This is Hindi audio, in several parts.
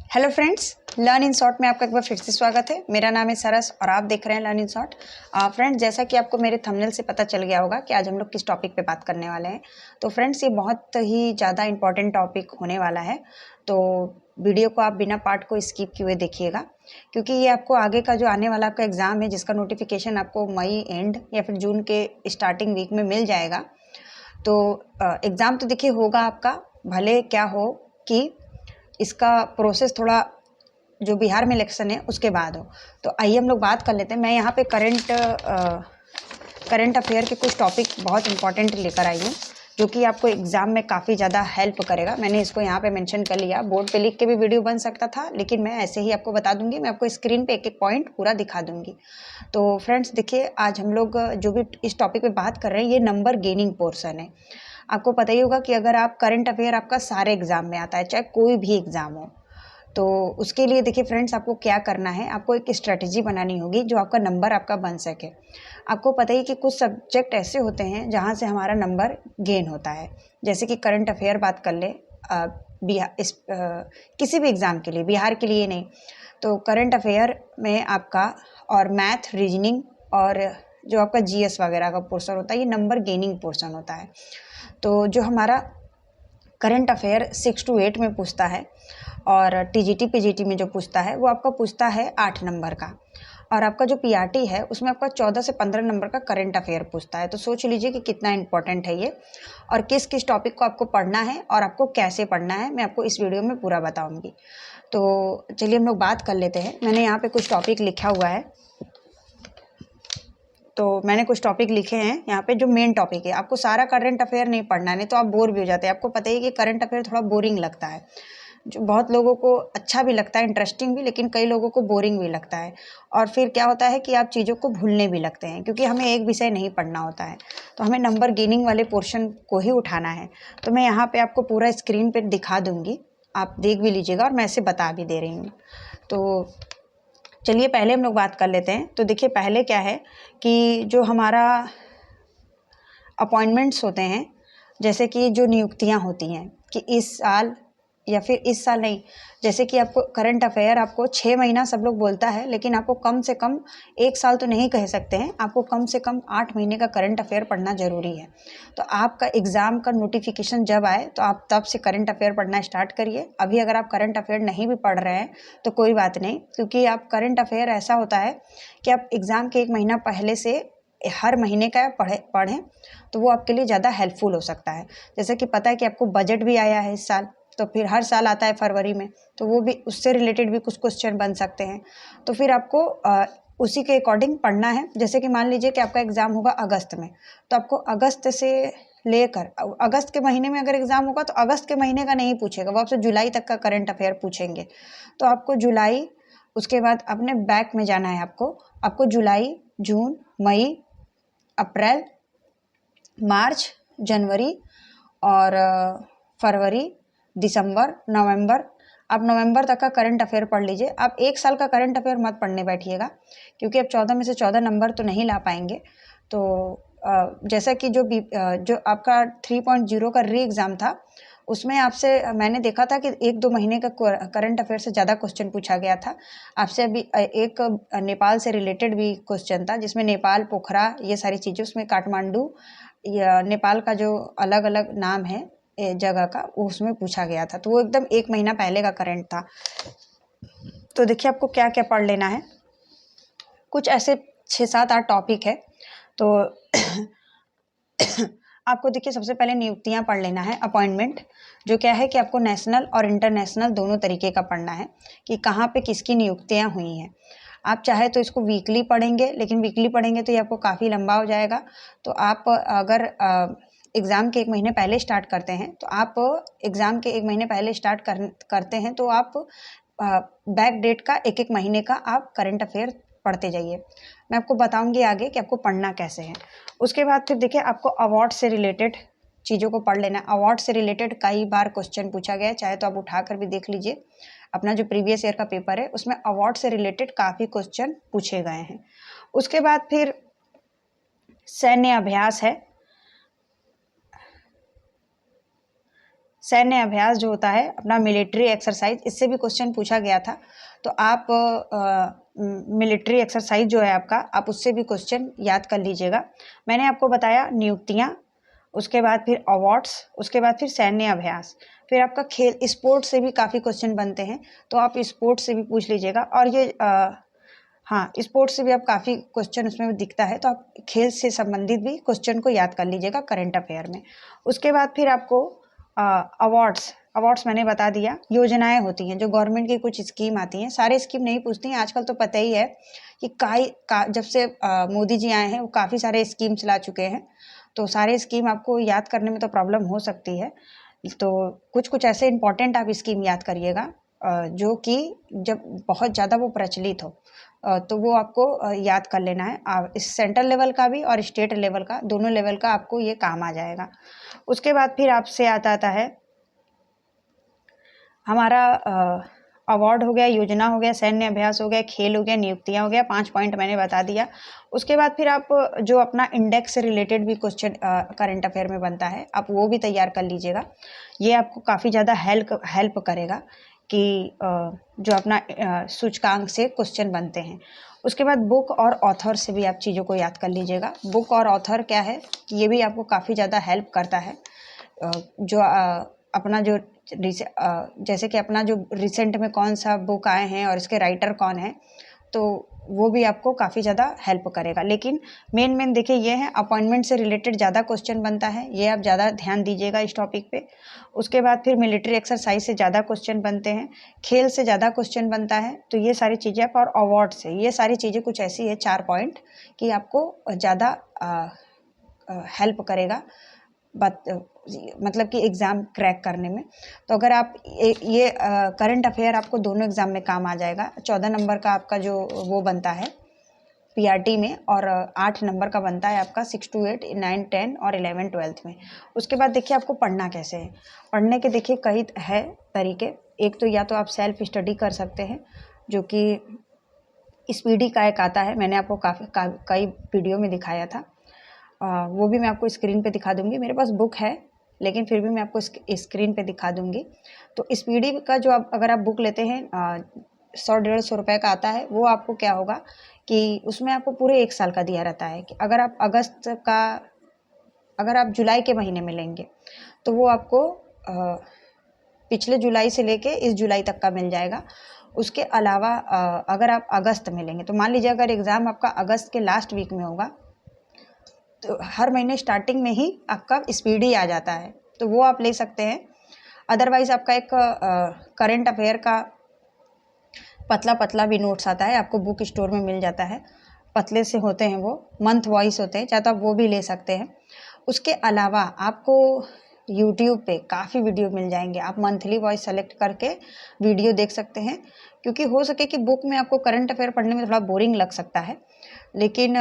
Hello friends, learn in short में आपका एक बार फिर से स्वागत है। मेरा नाम है सरस और आप देख रहे हैं लर्न इन शॉर्ट। फ्रेंड्स, जैसा कि आपको मेरे थंबनेल से पता चल गया होगा कि आज हम लोग किस टॉपिक पे बात करने वाले हैं। तो फ्रेंड्स, ये बहुत ही ज़्यादा इंपॉर्टेंट टॉपिक होने वाला है, तो वीडियो को आप बिना पार्ट को स्किप किए देखिएगा, क्योंकि ये आपको आगे का जो आने वाला आपका एग्ज़ाम है, जिसका नोटिफिकेशन आपको मई एंड या फिर जून के स्टार्टिंग वीक में मिल जाएगा। तो एग्ज़ाम तो देखिए होगा आपका, भले क्या हो कि इसका प्रोसेस थोड़ा जो बिहार में इलेक्शन है उसके बाद हो। तो आइए हम लोग बात कर लेते हैं। मैं यहाँ पे करंट अफेयर के कुछ टॉपिक बहुत इंपॉर्टेंट लेकर आई हूँ, जो कि आपको एग्ज़ाम में काफ़ी ज़्यादा हेल्प करेगा। मैंने इसको यहाँ पे मेंशन कर लिया। बोर्ड पे लिख के भी वीडियो बन सकता था, लेकिन मैं ऐसे ही आपको बता दूंगी। मैं आपको स्क्रीन पे एक एक पॉइंट पूरा दिखा दूंगी। तो फ्रेंड्स देखिए, आज हम लोग जो भी इस टॉपिक पे बात कर रहे हैं, ये नंबर गेनिंग पोर्शन है। आपको पता ही होगा कि अगर आप करंट अफेयर आपका सारे एग्ज़ाम में आता है, चाहे कोई भी एग्ज़ाम हो, तो उसके लिए देखिए फ्रेंड्स, आपको क्या करना है, आपको एक स्ट्रेटजी बनानी होगी जो आपका नंबर आपका बन सके। आपको पता ही कि कुछ सब्जेक्ट ऐसे होते हैं जहाँ से हमारा नंबर गेन होता है। जैसे कि करंट अफेयर बात कर ले, किसी भी एग्ज़ाम के लिए, बिहार के लिए नहीं, तो करंट अफेयर में आपका और मैथ, रीजनिंग और जो आपका जीएस वगैरह का पोर्शन होता है, ये नंबर गेनिंग पोर्शन होता है। तो जो हमारा करंट अफेयर 6 to 8 में पूछता है और टीजीटी पीजीटी में जो पूछता है वो आपका पूछता है 8 नंबर का, और आपका जो पीआरटी है उसमें आपका 14 से 15 नंबर का करंट अफेयर पूछता है। तो सोच लीजिए कि कितना इंपॉर्टेंट है ये, और किस किस टॉपिक को आपको पढ़ना है और आपको कैसे पढ़ना है, मैं आपको इस वीडियो में पूरा बताऊंगी। तो चलिए हम लोग बात कर लेते हैं। मैंने यहाँ पे कुछ टॉपिक लिखा हुआ है, तो मैंने कुछ टॉपिक लिखे हैं यहाँ पे जो मेन टॉपिक है। आपको सारा करंट अफेयर नहीं पढ़ना है, नहीं तो आप बोर भी हो जाते हैं। आपको पता ही कि करंट अफेयर थोड़ा बोरिंग लगता है, जो बहुत लोगों को अच्छा भी लगता है, इंटरेस्टिंग भी, लेकिन कई लोगों को बोरिंग भी लगता है। और फिर क्या होता है कि आप चीज़ों को भूलने भी लगते हैं, क्योंकि हमें एक विषय नहीं पढ़ना होता है, तो हमें नंबर गेनिंग वाले पोर्शन को ही उठाना है। तो मैं यहाँ पे आपको पूरा स्क्रीन पर दिखा दूँगी, आप देख भी लीजिएगा और मैं इसे बता भी दे रही हूँ। तो चलिए पहले हम लोग बात कर लेते हैं। तो देखिए, पहले क्या है कि जो हमारा अपॉइंटमेंट्स होते हैं, जैसे कि जो नियुक्तियां होती हैं कि इस साल या फिर इस साल नहीं, जैसे कि आपको करंट अफेयर आपको 6 महीना सब लोग बोलता है, लेकिन आपको कम से कम 1 साल तो नहीं कह सकते हैं, आपको कम से कम 8 महीने का करंट अफेयर पढ़ना ज़रूरी है। तो आपका एग्ज़ाम का नोटिफिकेशन जब आए तो आप तब से करंट अफेयर पढ़ना स्टार्ट करिए। अभी अगर आप करंट अफेयर नहीं भी पढ़ रहे हैं तो कोई बात नहीं, क्योंकि आप करंट अफेयर ऐसा होता है कि आप एग्ज़ाम के 1 महीना पहले से हर महीने का पढ़ें तो वो आपके लिए ज़्यादा हेल्पफुल हो सकता है। जैसे कि पता है कि आपको बजट भी आया है इस साल, तो फिर हर साल आता है फरवरी में, तो वो भी उससे रिलेटेड भी कुछ क्वेश्चन बन सकते हैं। तो फिर आपको उसी के अकॉर्डिंग पढ़ना है। जैसे कि मान लीजिए कि आपका एग्ज़ाम होगा अगस्त में, तो आपको अगस्त से लेकर अगस्त के महीने में अगर एग्ज़ाम होगा तो अगस्त के महीने का नहीं पूछेगा, वो आपसे जुलाई तक का करंट अफेयर पूछेंगे। तो आपको जुलाई, उसके बाद अपने बैक में जाना है। आपको जुलाई, जून, मई, अप्रैल, मार्च, जनवरी और फरवरी, दिसंबर, नवंबर, आप नवंबर तक का करंट अफेयर पढ़ लीजिए। आप 1 साल का करंट अफेयर मत पढ़ने बैठिएगा, क्योंकि आप 14 में से 14 नंबर तो नहीं ला पाएंगे। तो जैसा कि जो आपका 3.0 का री एग्ज़ाम था, उसमें आपसे मैंने देखा था कि 1-2 महीने का करंट अफेयर से ज़्यादा क्वेश्चन पूछा गया था आपसे। अभी एक नेपाल से रिलेटेड भी क्वेश्चन था, जिसमें नेपाल, पोखरा, ये सारी चीज़ें, उसमें काठमांडू या नेपाल का जो अलग अलग नाम है जगह का, वो उसमें पूछा गया था। तो वो एकदम 1 महीना पहले का करंट था। तो देखिए आपको क्या क्या पढ़ लेना है। कुछ ऐसे 6-7-8 टॉपिक है। तो आपको देखिए सबसे पहले नियुक्तियां पढ़ लेना है, अपॉइंटमेंट, जो क्या है कि आपको नेशनल और इंटरनेशनल दोनों तरीके का पढ़ना है कि कहाँ पे किसकी नियुक्तियां हुई हैं। आप चाहे तो इसको वीकली पढ़ेंगे, लेकिन वीकली पढ़ेंगे तो ये आपको काफ़ी लंबा हो जाएगा। तो आप अगर एग्ज़ाम के 1 महीने पहले स्टार्ट करते हैं, तो आप एग्ज़ाम के 1 महीने पहले स्टार्ट करते हैं, तो आप बैक डेट का 1-1 महीने का आप करंट अफेयर पढ़ते जाइए। मैं आपको बताऊंगी आगे कि आपको पढ़ना कैसे है। उसके बाद फिर देखिए, आपको अवार्ड से रिलेटेड चीज़ों को पढ़ लेना है। अवार्ड से रिलेटेड कई बार क्वेश्चन पूछा गया है, चाहे तो आप उठा कर भी देख लीजिए। अपना जो प्रीवियस ईयर का पेपर है उसमें अवार्ड से रिलेटेड काफ़ी क्वेश्चन पूछे गए हैं। उसके बाद फिर सैन्य अभ्यास है, सैन्य अभ्यास जो होता है अपना मिलिट्री एक्सरसाइज, इससे भी क्वेश्चन पूछा गया था। तो आप मिलिट्री एक्सरसाइज जो है आपका, आप उससे भी क्वेश्चन याद कर लीजिएगा। मैंने आपको बताया नियुक्तियाँ, उसके बाद फिर अवार्ड्स, उसके बाद फिर सैन्य अभ्यास, फिर आपका खेल स्पोर्ट से भी काफ़ी क्वेश्चन बनते हैं, तो आप स्पोर्ट्स से भी पूछ लीजिएगा। और ये हाँ, स्पोर्ट्स से भी आप काफ़ी क्वेश्चन उसमें दिखता है, तो आप खेल से संबंधित भी क्वेश्चन को याद कर लीजिएगा करंट अफेयर में। उसके बाद फिर आपको अवार्ड्स मैंने बता दिया। योजनाएं होती हैं, जो गवर्नमेंट की कुछ स्कीम आती हैं, सारे स्कीम नहीं पूछती हैं आजकल, तो पता ही है कि जब से मोदी जी आए हैं वो काफ़ी सारे स्कीम्स ला चुके हैं, तो सारे स्कीम आपको याद करने में तो प्रॉब्लम हो सकती है। तो कुछ कुछ ऐसे इंपॉर्टेंट आप स्कीम याद करिएगा जो कि जब बहुत ज़्यादा वो प्रचलित हो, तो वो आपको याद कर लेना है। इस सेंट्रल लेवल का भी और स्टेट लेवल का, दोनों लेवल का आपको ये काम आ जाएगा। उसके बाद फिर आपसे आता है हमारा अवार्ड हो गया, योजना हो गया, सैन्य अभ्यास हो गया, खेल हो गया, नियुक्तियां हो गया, 5 पॉइंट मैंने बता दिया। उसके बाद फिर आप जो अपना इंडेक्स से रिलेटेड भी क्वेश्चन करंट अफेयर में बनता है, आप वो भी तैयार कर लीजिएगा। ये आपको काफ़ी ज़्यादा हेल्प करेगा कि जो अपना सूचकांक से क्वेश्चन बनते हैं। उसके बाद बुक और ऑथर से भी आप चीज़ों को याद कर लीजिएगा। बुक और ऑथर क्या है, ये भी आपको काफ़ी ज़्यादा हेल्प करता है। जो अपना जो जैसे कि अपना जो रिसेंट में कौन सा बुक आए हैं और इसके राइटर कौन है, तो वो भी आपको काफ़ी ज़्यादा हेल्प करेगा। लेकिन मेन देखिए ये है, अपॉइंटमेंट से रिलेटेड ज़्यादा क्वेश्चन बनता है, ये आप ज़्यादा ध्यान दीजिएगा इस टॉपिक पे। उसके बाद फिर मिलिट्री एक्सरसाइज से ज़्यादा क्वेश्चन बनते हैं, खेल से ज़्यादा क्वेश्चन बनता है, तो ये सारी चीज़ें आप, और अवार्ड से, ये सारी चीज़ें कुछ ऐसी है 4 पॉइंट कि आपको ज़्यादा हेल्प करेगा मतलब कि एग्ज़ाम क्रैक करने में। तो अगर आप ये करंट अफेयर आपको दोनों एग्ज़ाम में काम आ जाएगा। 14 नंबर का आपका जो वो बनता है पीआरटी में, और 8 नंबर का बनता है आपका 6 to 8, 9, 10 और 11, 12 में। उसके बाद देखिए आपको पढ़ना कैसे है। पढ़ने के देखिए कई है तरीके। एक तो या तो आप सेल्फ स्टडी कर सकते हैं, जो कि स्पीडी का एक आता है, मैंने आपको कई वीडियो में दिखाया था। वो भी मैं आपको स्क्रीन पे दिखा दूंगी। मेरे पास बुक है, लेकिन फिर भी मैं आपको स्क्रीन पे दिखा दूंगी। तो स्पीडी का जो आप अगर आप बुक लेते हैं 100-150 रुपये का आता है, वो आपको क्या होगा कि उसमें आपको पूरे 1 साल का दिया रहता है कि अगर आप जुलाई के महीने में लेंगे तो वो आपको पिछले जुलाई से लेके इस जुलाई तक का मिल जाएगा। उसके अलावा अगर आप अगस्त में लेंगे, तो मान लीजिए अगर एग्ज़ाम आपका अगस्त के लास्ट वीक में होगा, तो हर महीने स्टार्टिंग में ही आपका स्पीडी आ जाता है, तो वो आप ले सकते हैं। अदरवाइज़ आपका एक करंट अफेयर का पतला भी नोट्स आता है, आपको बुक स्टोर में मिल जाता है। पतले से होते हैं वो, मंथ वाइज होते हैं, चाहे तो आप वो भी ले सकते हैं। उसके अलावा आपको यूट्यूब पे काफ़ी वीडियो मिल जाएंगे, आप मंथली वाइज सेलेक्ट करके वीडियो देख सकते हैं। क्योंकि हो सके कि बुक में आपको करंट अफेयर पढ़ने में थोड़ा बोरिंग लग सकता है, लेकिन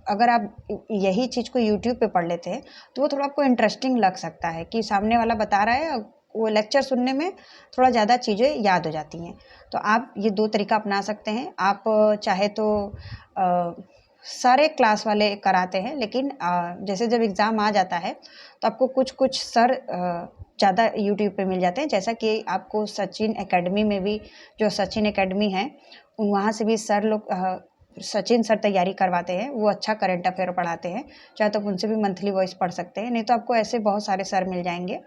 अगर आप यही चीज़ को यूट्यूब पे पढ़ लेते हैं तो वो थोड़ा आपको इंटरेस्टिंग लग सकता है कि सामने वाला बता रहा है, वो लेक्चर सुनने में थोड़ा ज़्यादा चीज़ें याद हो जाती हैं। तो आप ये 2 तरीका अपना सकते हैं। आप चाहे तो सारे क्लास वाले कराते हैं, लेकिन जैसे जब एग्ज़ाम आ जाता है तो आपको कुछ सर ज़्यादा यूट्यूब पे मिल जाते हैं। जैसा कि आपको सचिन एकेडमी में भी, जो सचिन एकेडमी है, वहाँ से भी सर लोग सचिन सर तैयारी करवाते हैं, वो अच्छा करंट अफेयर पढ़ाते हैं। चाहे तो उनसे भी मंथली वॉइस पढ़ सकते हैं, नहीं तो आपको ऐसे बहुत सारे सर मिल जाएंगे।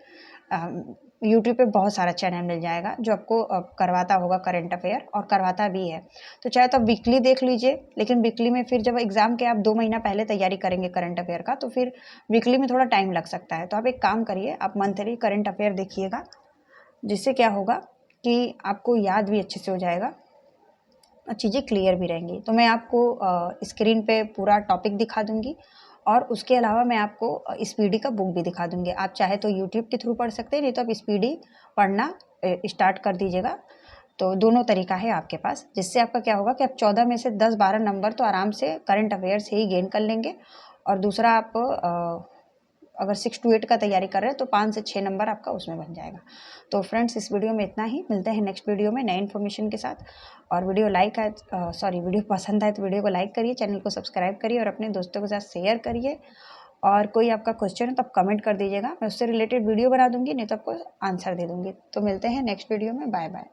यूट्यूब पे बहुत सारा चैनल मिल जाएगा जो आपको करवाता होगा करंट अफेयर, और करवाता भी है। तो चाहे तो आप वीकली देख लीजिए, लेकिन वीकली में फिर जब एग्ज़ाम के आप 2 महीना पहले तैयारी करेंगे करंट अफेयर का, तो फिर वीकली में थोड़ा टाइम लग सकता है। तो आप एक काम करिए, आप मंथली करंट अफेयर देखिएगा, जिससे क्या होगा कि आपको याद भी अच्छे से हो जाएगा और चीज़ें क्लियर भी रहेंगी। तो मैं आपको स्क्रीन पे पूरा टॉपिक दिखा दूँगी, और उसके अलावा मैं आपको स्पीडी का बुक भी दिखा दूँगी। आप चाहे तो यूट्यूब के थ्रू पढ़ सकते हैं, नहीं तो आप स्पीडी पढ़ना स्टार्ट कर दीजिएगा। तो दोनों तरीका है आपके पास, जिससे आपका क्या होगा कि आप 14 में से 10-12 नंबर तो आराम से करंट अफेयर से ही गेन कर लेंगे। और दूसरा आप अगर 6 to 8 का तैयारी कर रहे हैं तो 5 से 6 नंबर आपका उसमें बन जाएगा। तो फ्रेंड्स, इस वीडियो में इतना ही। मिलते हैं नेक्स्ट वीडियो में नए इन्फॉर्मेशन के साथ। और वीडियो पसंद आए तो वीडियो को लाइक करिए, चैनल को सब्सक्राइब करिए और अपने दोस्तों के साथ शेयर करिए। और कोई आपका क्वेश्चन है तो आप कमेंट कर दीजिएगा, मैं उससे रिलेटेड वीडियो बना दूंगी, नहीं तो आपको आंसर दे दूंगी। तो मिलते हैं नेक्स्ट वीडियो में, बाय बाय।